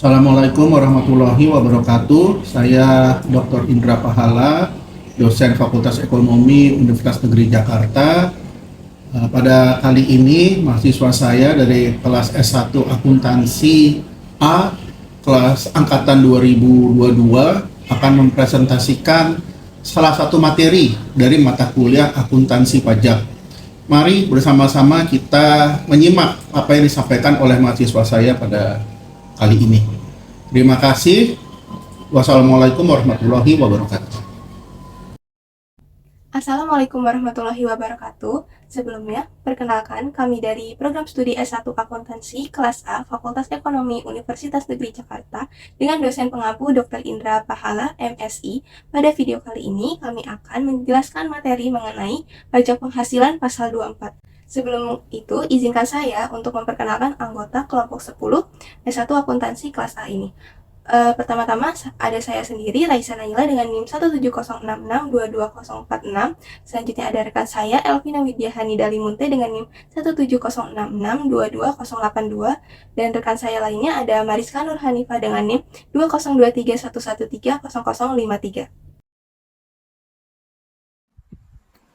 Assalamualaikum warahmatullahi wabarakatuh. Saya Dr. Indra Pahala, dosen Fakultas Ekonomi Universitas Negeri Jakarta. Pada kali ini mahasiswa saya dari kelas S1 Akuntansi A, kelas angkatan 2022 akan mempresentasikan salah satu materi dari mata kuliah akuntansi pajak. Mari bersama-sama kita menyimak apa yang disampaikan oleh mahasiswa saya pada kali ini. Terima kasih. Wassalamualaikum warahmatullahi wabarakatuh. Assalamualaikum warahmatullahi wabarakatuh. Sebelumnya, perkenalkan kami dari Program Studi S1 Akuntansi Kelas A Fakultas Ekonomi Universitas Negeri Jakarta dengan dosen pengampu Dr. Indra Pahala, MSI. Pada video kali ini, kami akan menjelaskan materi mengenai pajak penghasilan pasal 24. Sebelum itu, izinkan saya untuk memperkenalkan anggota kelompok 10 S1 Akuntansi Kelas A ini. Pertama-tama ada saya sendiri, Raisa Naila dengan NIM 17066224046. Selanjutnya ada rekan saya, Elvina Widyahani Dalimunte dengan NIM 17066224082. Dan rekan saya lainnya ada Mariska Nur Hanifah dengan NIM 20231130053.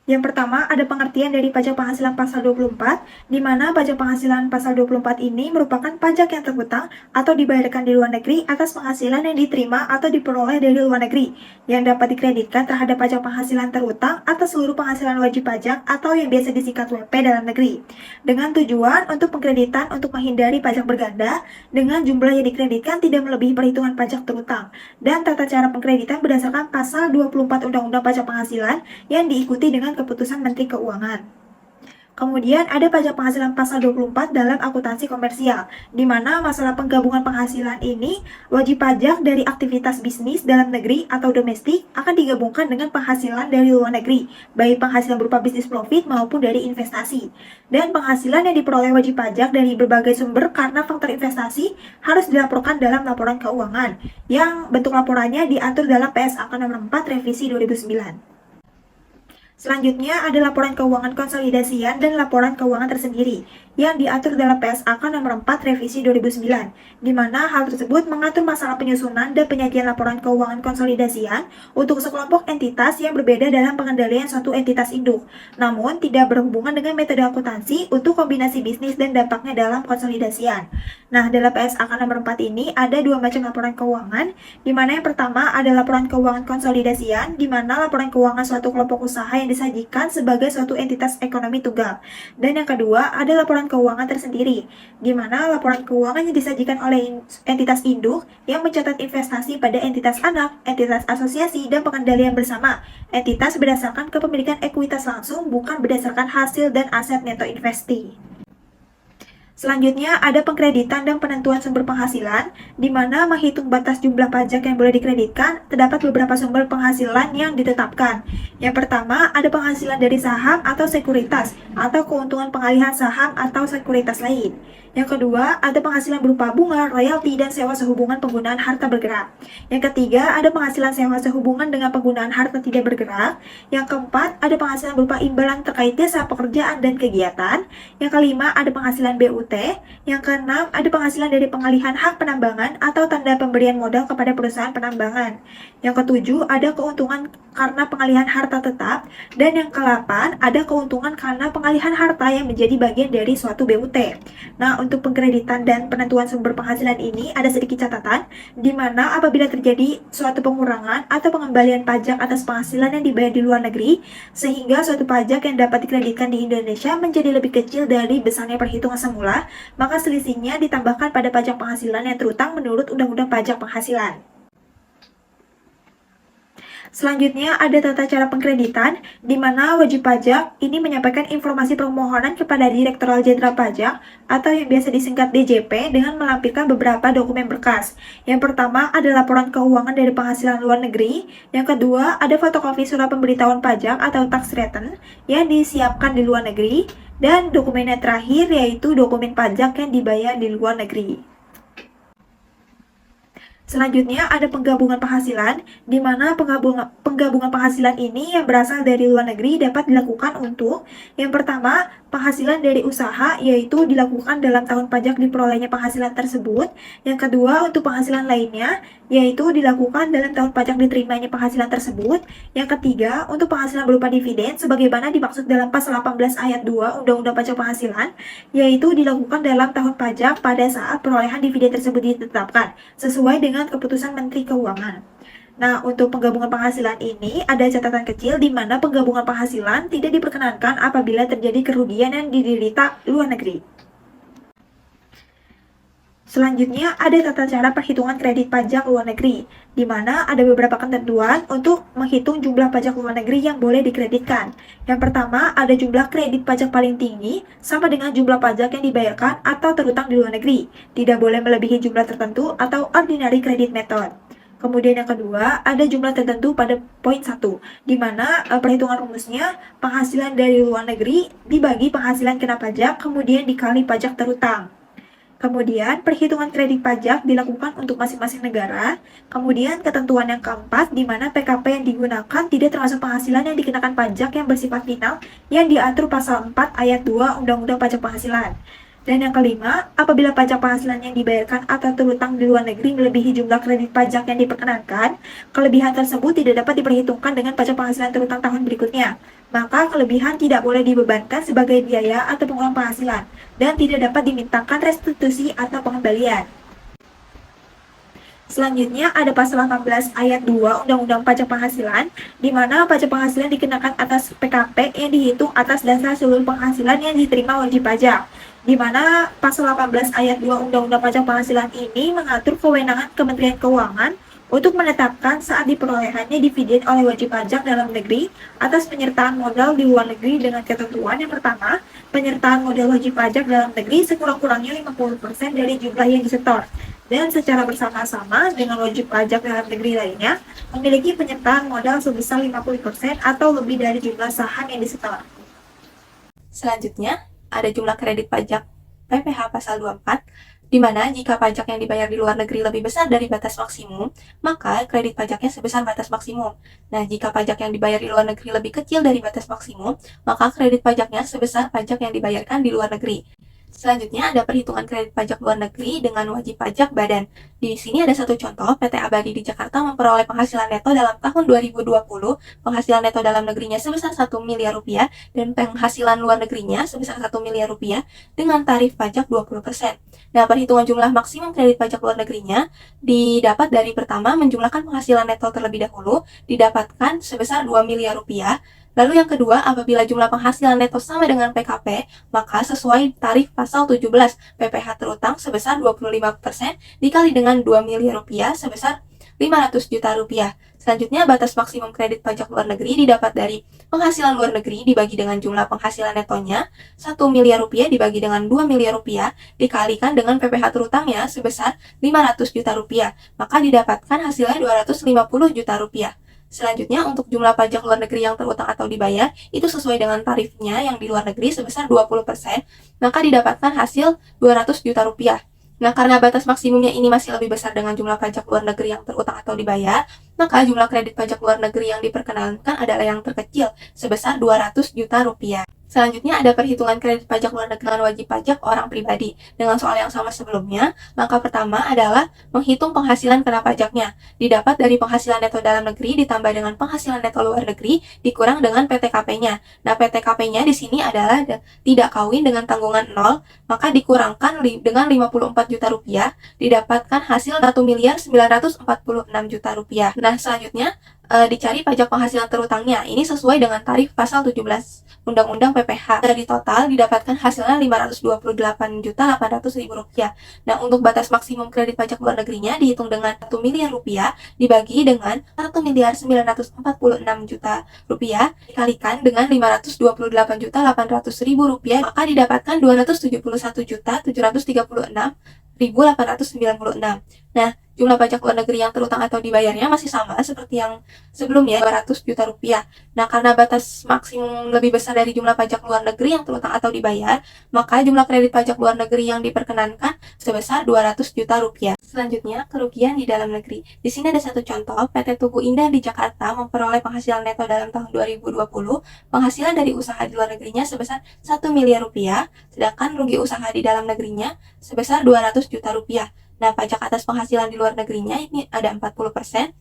Yang pertama, ada pengertian dari pajak penghasilan pasal 24, di mana pajak penghasilan pasal 24 ini merupakan pajak yang terhutang atau dibayarkan di luar negeri atas penghasilan yang diterima atau diperoleh dari luar negeri, yang dapat dikreditkan terhadap pajak penghasilan terhutang atas seluruh penghasilan wajib pajak atau yang biasa disingkat WP dalam negeri, dengan tujuan untuk pengkreditan untuk menghindari pajak berganda, dengan jumlah yang dikreditkan tidak melebihi perhitungan pajak terhutang, dan tata cara pengkreditan berdasarkan pasal 24 Undang-Undang Pajak Penghasilan yang diikuti dengan keputusan Menteri Keuangan. Kemudian ada pajak penghasilan pasal 24 dalam akuntansi komersial, di mana masalah penggabungan penghasilan ini wajib pajak dari aktivitas bisnis dalam negeri atau domestik akan digabungkan dengan penghasilan dari luar negeri, baik penghasilan berupa bisnis profit maupun dari investasi. Dan penghasilan yang diperoleh wajib pajak dari berbagai sumber karena faktor investasi harus dilaporkan dalam laporan keuangan, yang bentuk laporannya diatur dalam PSAK nomor 4 revisi 2009. Selanjutnya ada laporan keuangan konsolidasian dan laporan keuangan tersendiri yang diatur dalam PSAK nomor 4 revisi 2009, di mana hal tersebut mengatur masalah penyusunan dan penyajian laporan keuangan konsolidasian untuk sekelompok entitas yang berbeda dalam pengendalian suatu entitas induk, namun tidak berhubungan dengan metode akuntansi untuk kombinasi bisnis dan dampaknya dalam konsolidasian. Nah, dalam PSAK nomor 4 ini ada dua macam laporan keuangan, di mana yang pertama ada laporan keuangan konsolidasian, di mana laporan keuangan suatu kelompok usaha yang disajikan sebagai suatu entitas ekonomi tunggal. Dan yang kedua, ada laporan keuangan tersendiri, di mana laporan keuangan yang disajikan oleh entitas induk yang mencatat investasi pada entitas anak, entitas asosiasi, dan pengendalian bersama entitas berdasarkan kepemilikan ekuitas langsung, bukan berdasarkan hasil dan aset neto investi. Selanjutnya ada pengkreditan dan penentuan sumber penghasilan, di mana menghitung batas jumlah pajak yang boleh dikreditkan, terdapat beberapa sumber penghasilan yang ditetapkan. Yang pertama ada penghasilan dari saham atau sekuritas, atau keuntungan pengalihan saham atau sekuritas lain. Yang kedua ada penghasilan berupa bunga, royalti, dan sewa sehubungan penggunaan harta bergerak. Yang ketiga ada penghasilan sewa sehubungan dengan penggunaan harta tidak bergerak. Yang keempat ada penghasilan berupa imbalan terkait desa, pekerjaan, dan kegiatan. Yang kelima ada penghasilan BUT. Yang keenam, ada penghasilan dari pengalihan hak penambangan atau tanda pemberian modal kepada perusahaan penambangan. Yang ketujuh, ada keuntungan karena pengalihan harta tetap. Dan yang ke-8, ada keuntungan karena pengalihan harta yang menjadi bagian dari suatu BUT. Nah, untuk pengkreditan dan penentuan sumber penghasilan ini ada sedikit catatan, di mana apabila terjadi suatu pengurangan atau pengembalian pajak atas penghasilan yang dibayar di luar negeri, sehingga suatu pajak yang dapat dikreditkan di Indonesia menjadi lebih kecil dari besarnya perhitungan semula, maka selisihnya ditambahkan pada pajak penghasilan yang terhutang menurut Undang-Undang Pajak Penghasilan. Selanjutnya ada tata cara pengkreditan, di mana wajib pajak ini menyampaikan informasi permohonan kepada Direktorat Jenderal Pajak atau yang biasa disingkat DJP dengan melampirkan beberapa dokumen berkas. Yang pertama ada laporan keuangan dari penghasilan luar negeri. Yang kedua ada fotokopi surat pemberitahuan pajak atau tax return yang disiapkan di luar negeri. Dan dokumen yang terakhir yaitu dokumen pajak yang dibayar di luar negeri. Selanjutnya ada penggabungan penghasilan, di mana penggabungan penghasilan ini yang berasal dari luar negeri dapat dilakukan untuk yang pertama, penghasilan dari usaha, yaitu dilakukan dalam tahun pajak diperolehnya penghasilan tersebut. Yang kedua, untuk penghasilan lainnya, yaitu dilakukan dalam tahun pajak diterimanya penghasilan tersebut. Yang ketiga, untuk penghasilan berupa dividen, sebagaimana dimaksud dalam pasal 18 ayat 2 Undang-Undang Pajak Penghasilan, yaitu dilakukan dalam tahun pajak pada saat perolehan dividen tersebut ditetapkan, sesuai dengan keputusan Menteri Keuangan. Nah, untuk penggabungan penghasilan ini ada catatan kecil di mana penggabungan penghasilan tidak diperkenankan apabila terjadi kerugian yang diderita luar negeri. Selanjutnya ada tata cara perhitungan kredit pajak luar negeri, di mana ada beberapa ketentuan untuk menghitung jumlah pajak luar negeri yang boleh dikreditkan. Yang pertama, ada jumlah kredit pajak paling tinggi sama dengan jumlah pajak yang dibayarkan atau terutang di luar negeri. Tidak boleh melebihi jumlah tertentu atau ordinary credit method. Kemudian yang kedua, ada jumlah tertentu pada poin 1, di mana perhitungan rumusnya penghasilan dari luar negeri dibagi penghasilan kena pajak, kemudian dikali pajak terutang. Kemudian, perhitungan kredit pajak dilakukan untuk masing-masing negara. Kemudian, ketentuan yang keempat, di mana PKP yang digunakan tidak termasuk penghasilan yang dikenakan pajak yang bersifat final yang diatur pasal 4 ayat 2 Undang-Undang Pajak Penghasilan. Dan yang kelima, apabila pajak penghasilan yang dibayarkan atau terutang di luar negeri melebihi jumlah kredit pajak yang diperkenankan, kelebihan tersebut tidak dapat diperhitungkan dengan pajak penghasilan terutang tahun berikutnya. Maka kelebihan tidak boleh dibebankan sebagai biaya atau pengurangan penghasilan dan tidak dapat dimintakan restitusi atau pengembalian. Selanjutnya ada pasal 18 ayat 2 Undang-Undang Pajak Penghasilan, di mana pajak penghasilan dikenakan atas PKP yang dihitung atas dasar seluruh penghasilan yang diterima wajib pajak. Di mana pasal 18 ayat 2 Undang-Undang Pajak Penghasilan ini mengatur kewenangan Kementerian Keuangan untuk menetapkan saat diperolehannya dividen oleh wajib pajak dalam negeri atas penyertaan modal di luar negeri dengan ketentuan yang pertama, penyertaan modal wajib pajak dalam negeri sekurang-kurangnya 50% dari jumlah yang disetor, dan secara bersama-sama dengan wajib pajak dalam negeri lainnya memiliki penyertaan modal sebesar 50% atau lebih dari jumlah saham yang disetor. Selanjutnya, ada jumlah kredit pajak PPh pasal 24, di mana jika pajak yang dibayar di luar negeri lebih besar dari batas maksimum, maka kredit pajaknya sebesar batas maksimum. Nah, jika pajak yang dibayar di luar negeri lebih kecil dari batas maksimum, maka kredit pajaknya sebesar pajak yang dibayarkan di luar negeri. Selanjutnya ada perhitungan kredit pajak luar negeri dengan wajib pajak badan. Di sini ada satu contoh, PT Abadi di Jakarta memperoleh penghasilan neto dalam tahun 2020, penghasilan neto dalam negerinya sebesar 1 miliar rupiah dan penghasilan luar negerinya sebesar 1 miliar rupiah dengan tarif pajak 20%. Nah, perhitungan jumlah maksimum kredit pajak luar negerinya didapat dari pertama menjumlahkan penghasilan neto terlebih dahulu, didapatkan sebesar 2 miliar rupiah. Lalu yang kedua, apabila jumlah penghasilan neto sama dengan PKP, maka sesuai tarif pasal 17 PPh terutang sebesar 25% dikali dengan 2 miliar rupiah sebesar 500 juta rupiah. Selanjutnya, batas maksimum kredit pajak luar negeri didapat dari penghasilan luar negeri dibagi dengan jumlah penghasilan netonya, 1 miliar rupiah dibagi dengan 2 miliar rupiah, dikalikan dengan PPh terutangnya sebesar 500 juta rupiah, maka didapatkan hasilnya 250 juta rupiah. Selanjutnya, untuk jumlah pajak luar negeri yang terutang atau dibayar, itu sesuai dengan tarifnya yang di luar negeri sebesar 20%, maka didapatkan hasil 200 juta rupiah. Nah, karena batas maksimumnya ini masih lebih besar dengan jumlah pajak luar negeri yang terutang atau dibayar, maka jumlah kredit pajak luar negeri yang diperkenankan adalah yang terkecil, sebesar 200 juta rupiah. Selanjutnya ada perhitungan kredit pajak luar negeri dengan wajib pajak orang pribadi. Dengan soal yang sama sebelumnya, maka pertama adalah menghitung penghasilan kena pajaknya. Didapat dari penghasilan neto dalam negeri ditambah dengan penghasilan neto luar negeri dikurang dengan PTKP-nya. Nah, PTKP-nya di sini adalah tidak kawin dengan tanggungan 0, maka dikurangkan dengan 54 juta rupiah, didapatkan hasil 1 miliar 946 juta rupiah. Nah, selanjutnya dicari pajak penghasilan terutangnya. Ini sesuai dengan tarif pasal 17 Undang-Undang PPh. Dari total didapatkan hasilnya 528.800.000 rupiah. Nah, untuk batas maksimum kredit pajak luar negerinya dihitung dengan 1 miliar rupiah dibagi dengan 1 miliar 946 juta rupiah dikalikan dengan 528.800.000 rupiah, maka didapatkan 271.736.896. Nah, jumlah pajak luar negeri yang terutang atau dibayarnya masih sama seperti yang sebelumnya, 200 juta rupiah. Nah, karena batas maksimum lebih besar dari jumlah pajak luar negeri yang terutang atau dibayar, maka jumlah kredit pajak luar negeri yang diperkenankan sebesar 200 juta rupiah. Selanjutnya, kerugian di dalam negeri. Di sini ada satu contoh, PT Tugu Indah di Jakarta memperoleh penghasilan neto dalam tahun 2020, penghasilan dari usaha di luar negerinya sebesar 1 miliar rupiah, sedangkan rugi usaha di dalam negerinya sebesar 200 juta rupiah. Nah, pajak atas penghasilan di luar negerinya ini ada 40%,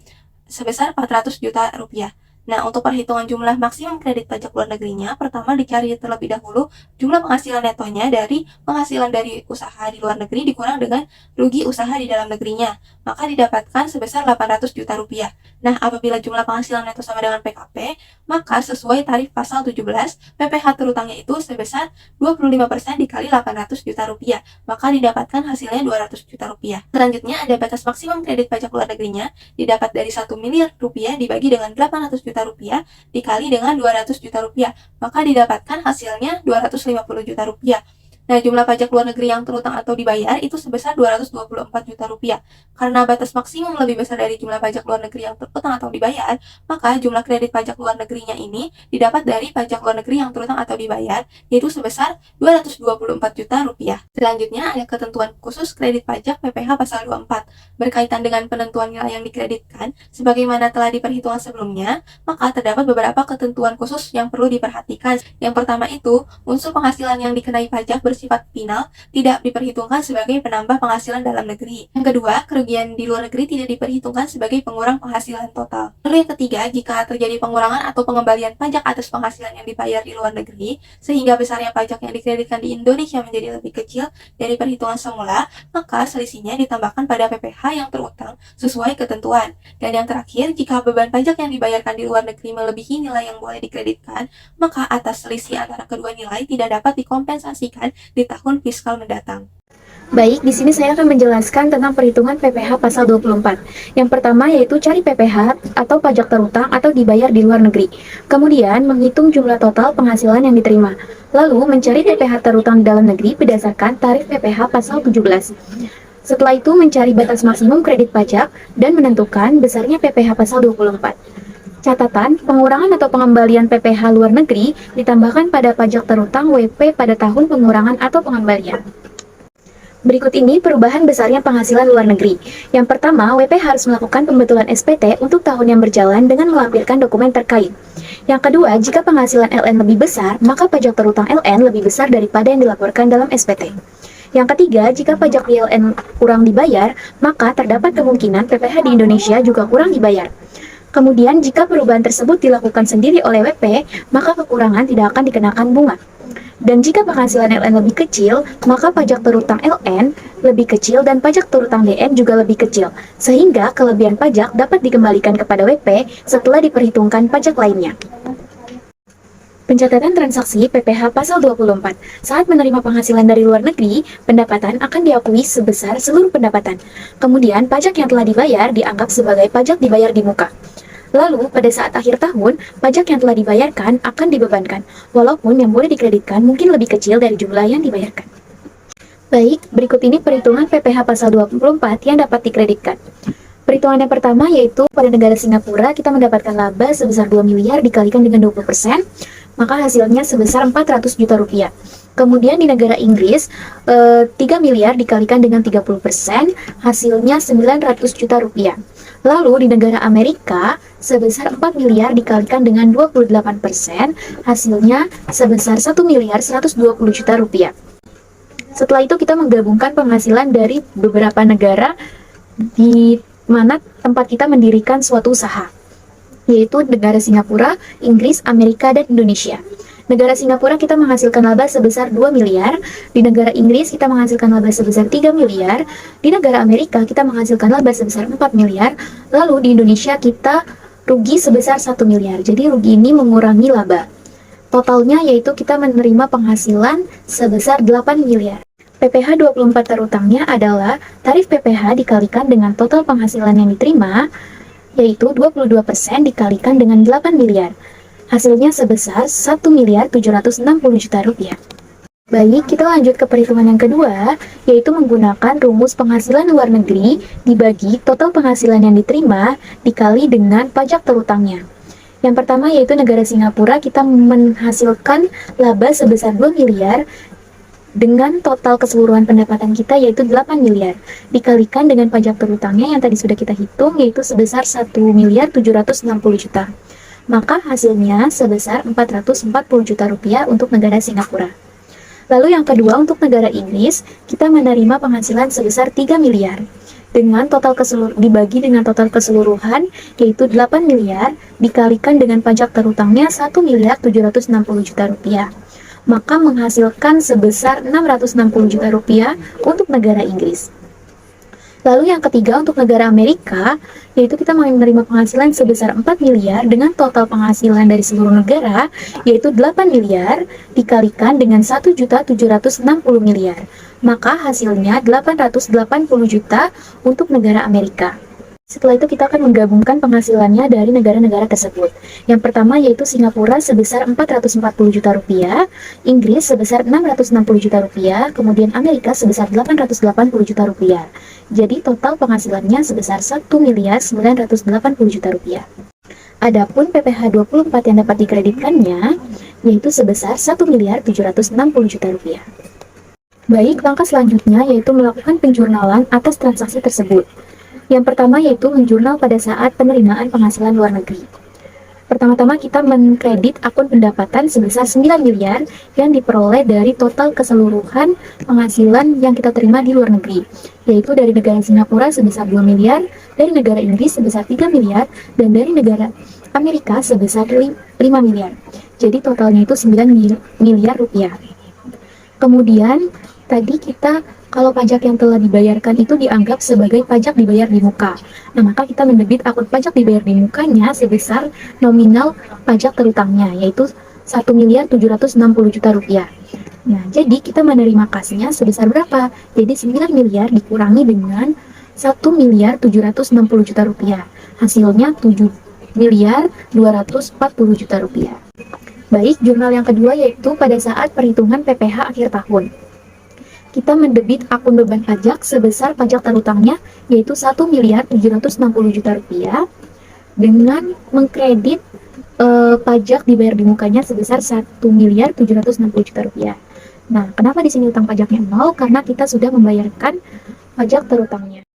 sebesar 400 juta rupiah. Nah, untuk perhitungan jumlah maksimum kredit pajak luar negerinya, pertama dicari terlebih dahulu jumlah penghasilan netonya dari penghasilan dari usaha di luar negeri dikurang dengan rugi usaha di dalam negerinya, maka didapatkan sebesar 800 juta rupiah. Nah, apabila jumlah penghasilan neto sama dengan PKP, maka sesuai tarif pasal 17, PPh terutangnya itu sebesar 25% dikali 800 juta rupiah, maka didapatkan hasilnya 200 juta rupiah. Selanjutnya ada batas maksimum kredit pajak luar negerinya, didapat dari 1 miliar rupiah dibagi dengan 800 juta rupiah dikali dengan 200 juta rupiah, maka didapatkan hasilnya 250 juta rupiah. Nah, jumlah pajak luar negeri yang terutang atau dibayar itu sebesar 224 juta rupiah. Karena batas maksimum lebih besar dari jumlah pajak luar negeri yang terutang atau dibayar, maka jumlah kredit pajak luar negerinya ini didapat dari pajak luar negeri yang terutang atau dibayar, yaitu sebesar 224 juta rupiah. Selanjutnya ada ketentuan khusus kredit pajak PPh pasal 24. Berkaitan dengan penentuan nilai yang dikreditkan, sebagaimana telah diperhitungkan sebelumnya, maka terdapat beberapa ketentuan khusus yang perlu diperhatikan. Yang pertama itu, unsur penghasilan yang dikenai pajak bersifat final tidak diperhitungkan sebagai penambah penghasilan dalam negeri. Yang kedua, kerugian di luar negeri tidak diperhitungkan sebagai pengurang penghasilan total. Lalu yang ketiga, jika terjadi pengurangan atau pengembalian pajak atas penghasilan yang dibayar di luar negeri, sehingga besarnya pajak yang dikreditkan di Indonesia menjadi lebih kecil dari perhitungan semula, maka selisihnya ditambahkan pada PPh yang terutang sesuai ketentuan. Dan yang terakhir, jika beban pajak yang dibayarkan di luar negeri melebihi nilai yang boleh dikreditkan, maka atas selisih antara kedua nilai tidak dapat dikompensasikan di tahun fiskal mendatang. Baik, di sini saya akan menjelaskan tentang perhitungan PPh pasal 24. Yang pertama yaitu cari PPh atau pajak terutang atau dibayar di luar negeri. Kemudian menghitung jumlah total penghasilan yang diterima. Lalu mencari PPh terutang di dalam negeri berdasarkan tarif PPh pasal 17. Setelah itu mencari batas maksimum kredit pajak dan menentukan besarnya PPh pasal 24. Catatan, pengurangan atau pengembalian PPh luar negeri ditambahkan pada pajak terutang WP pada tahun pengurangan atau pengembalian. Berikut ini perubahan besarnya penghasilan luar negeri. Yang pertama, WP harus melakukan pembetulan SPT untuk tahun yang berjalan dengan melampirkan dokumen terkait. Yang kedua, jika penghasilan LN lebih besar, maka pajak terutang LN lebih besar daripada yang dilaporkan dalam SPT. Yang ketiga, jika pajak PLN kurang dibayar, maka terdapat kemungkinan PPh di Indonesia juga kurang dibayar. Kemudian, jika perubahan tersebut dilakukan sendiri oleh WP, maka kekurangan tidak akan dikenakan bunga. Dan jika penghasilan LN lebih kecil, maka pajak terutang LN lebih kecil dan pajak terutang DN juga lebih kecil, sehingga kelebihan pajak dapat dikembalikan kepada WP setelah diperhitungkan pajak lainnya. Pencatatan transaksi PPh pasal 24. Saat menerima penghasilan dari luar negeri, pendapatan akan diakui sebesar seluruh pendapatan. Kemudian, pajak yang telah dibayar dianggap sebagai pajak dibayar di muka. Lalu, pada saat akhir tahun, pajak yang telah dibayarkan akan dibebankan, walaupun yang boleh dikreditkan mungkin lebih kecil dari jumlah yang dibayarkan. Baik, berikut ini perhitungan PPh pasal 24 yang dapat dikreditkan. Perhitungan yang pertama yaitu pada negara Singapura kita mendapatkan laba sebesar 2 miliar dikalikan dengan 20%, maka hasilnya sebesar 400 juta rupiah. Kemudian di negara Inggris, 3 miliar dikalikan dengan 30%, hasilnya 900 juta rupiah. Lalu di negara Amerika, sebesar 4 miliar dikalikan dengan 28%, hasilnya sebesar 1 miliar 120 juta rupiah. Setelah itu kita menggabungkan penghasilan dari beberapa negara di mana tempat kita mendirikan suatu usaha, yaitu negara Singapura, Inggris, Amerika, dan Indonesia. Negara Singapura kita menghasilkan laba sebesar 2 miliar, di negara Inggris kita menghasilkan laba sebesar 3 miliar, di negara Amerika kita menghasilkan laba sebesar 4 miliar, lalu di Indonesia kita rugi sebesar 1 miliar. Jadi rugi ini mengurangi laba. Totalnya yaitu kita menerima penghasilan sebesar 8 miliar. PPh 24 terutangnya adalah tarif PPh dikalikan dengan total penghasilan yang diterima, yaitu 22% dikalikan dengan 8 miliar. Hasilnya sebesar 1 miliar 760 juta rupiah. Baik, kita lanjut ke perhitungan yang kedua, yaitu menggunakan rumus penghasilan luar negeri dibagi total penghasilan yang diterima dikali dengan pajak terutangnya. Yang pertama yaitu negara Singapura, kita menghasilkan laba sebesar 2 miliar dengan total keseluruhan pendapatan kita yaitu 8 miliar. Dikalikan dengan pajak terutangnya yang tadi sudah kita hitung yaitu sebesar 1 miliar 760 juta. Maka hasilnya sebesar 440 juta rupiah untuk negara Singapura. Lalu yang kedua untuk negara Inggris, kita menerima penghasilan sebesar 3 miliar dengan dibagi dengan total keseluruhan yaitu 8 miliar dikalikan dengan pajak terutangnya 1 miliar 760 juta rupiah. Maka menghasilkan sebesar 660 juta rupiah untuk negara Inggris. Lalu yang ketiga untuk negara Amerika, yaitu kita menerima penghasilan sebesar 4 miliar dengan total penghasilan dari seluruh negara, yaitu 8 miliar dikalikan dengan 1.760 miliar. Maka hasilnya 880 juta untuk negara Amerika. Setelah itu kita akan menggabungkan penghasilannya dari negara-negara tersebut. Yang pertama yaitu Singapura sebesar 440 juta rupiah, Inggris sebesar 660 juta rupiah, kemudian Amerika sebesar 880 juta rupiah. Jadi total penghasilannya sebesar 1 miliar 980 juta rupiah. Adapun PPh 24 yang dapat dikreditkannya yaitu sebesar 1 miliar 760 juta rupiah. Baik, langkah selanjutnya yaitu melakukan penjurnalan atas transaksi tersebut. Yang pertama yaitu menjurnal pada saat penerimaan penghasilan luar negeri. Pertama-tama kita mengkredit akun pendapatan sebesar 9 miliar yang diperoleh dari total keseluruhan penghasilan yang kita terima di luar negeri, yaitu dari negara Singapura sebesar 2 miliar, dari negara Inggris sebesar 3 miliar, dan dari negara Amerika sebesar 5 miliar. Jadi totalnya itu 9 miliar rupiah. Kemudian tadi kita kalau pajak yang telah dibayarkan itu dianggap sebagai pajak dibayar di muka. Nah, maka kita mendebit akun pajak dibayar di mukanya sebesar nominal pajak terutangnya, yaitu 1 miliar 760 juta rupiah. Nah, jadi kita menerima kasnya sebesar berapa? Jadi 9 miliar dikurangi dengan 1 miliar 760 juta rupiah. Hasilnya 7 miliar 240 juta rupiah. Baik, jurnal yang kedua yaitu pada saat perhitungan PPh akhir tahun. Kita mendebit akun beban pajak sebesar pajak terutangnya yaitu 1 miliar 760 juta rupiah dengan mengkredit pajak dibayar di mukanya sebesar 1 miliar 760 juta rupiah. Nah, kenapa di sini utang pajaknya 0? Karena kita sudah membayarkan pajak terutangnya.